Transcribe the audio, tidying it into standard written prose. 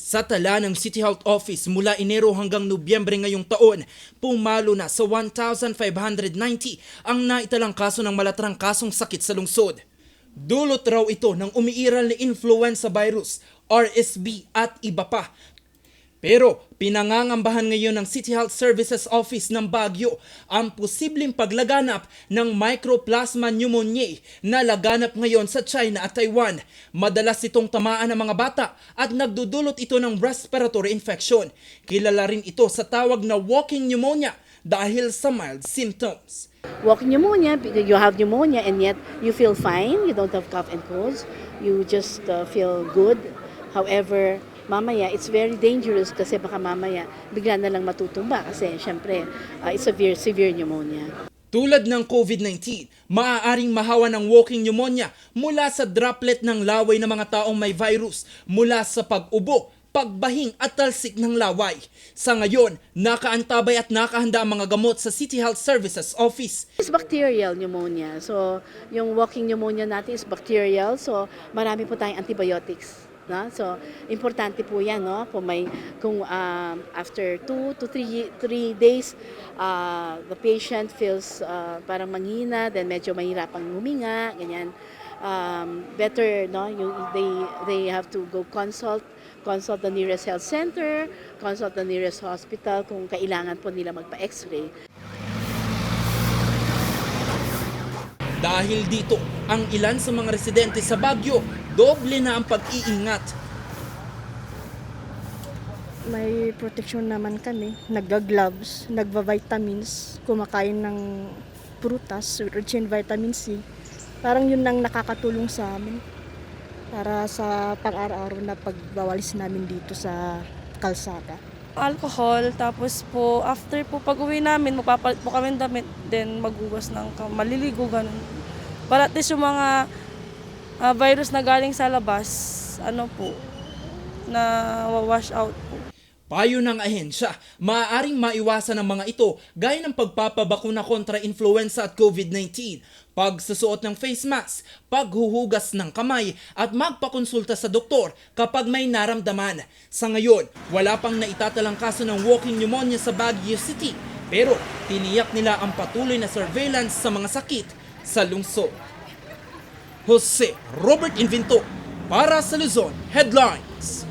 Sa tala ng City Health Office mula Enero hanggang Nobyembre ngayong taon, pumalo na sa 1,590 ang naitalang kaso ng malatrang kasong sakit sa lungsod. Dulot raw ito ng umiiral na influenza virus, RSV at iba pa. Pero pinangangambahan ngayon ng City Health Services Office ng Baguio ang posibleng paglaganap ng Mycoplasma pneumoniae na laganap ngayon sa China at Taiwan. Madalas itong tamaan ng mga bata at nagdudulot ito ng respiratory infection. Kilala rin ito sa tawag na walking pneumonia dahil sa mild symptoms. Walking pneumonia, you have pneumonia and yet you feel fine, you don't have cough and colds, you just feel good. However, mamaya, it's very dangerous kasi baka mamaya bigla na lang matutumba kasi syempre it's severe pneumonia. Tulad ng COVID-19, maaaring mahawa ng walking pneumonia mula sa droplet ng laway ng mga taong may virus, mula sa pag-ubo, pagbahing at talsik ng laway. Sa ngayon, nakaantabay at nakahanda ang mga gamot sa City Health Services Office. It's bacterial pneumonia. So, yung walking pneumonia natin is bacterial. So, marami po tayong antibiotics. No? So, importante po yan. No? Kung after 2 to 3 days, the patient feels parang manghina, then medyo mahirapang huminga, ganyan. Better, no? They have to go consult the nearest health center, consult the nearest hospital kung kailangan po nila magpa-x-ray. Dahil dito, ang ilan sa mga residente sa Baguio, doble na ang pag-iingat. May protection naman kami, nagga-gloves, nagva-vitamins, kumakain ng prutas, rich in vitamin C. Parang yun ang nakakatulong sa amin para sa pang-araw-araw na pagbawalis namin dito sa kalsada. Alcohol, tapos po after po pag-uwi namin, magpapalit po kami ng damit, then maghugas ng maliligo, ganun. Para at least yung mga virus na galing sa labas, na wash out po. Payo ng ahensya, maaaring maiwasan ang mga ito gaya ng pagpapabakuna kontra influenza at COVID-19, pagsusuot ng face mask, paghuhugas ng kamay at magpakonsulta sa doktor kapag may naramdaman. Sa ngayon, wala pang naitatalang kaso ng walking pneumonia sa Baguio City, pero tiniyak nila ang patuloy na surveillance sa mga sakit sa lungsod. Jose Robert Invinto para sa Luzon Headlines.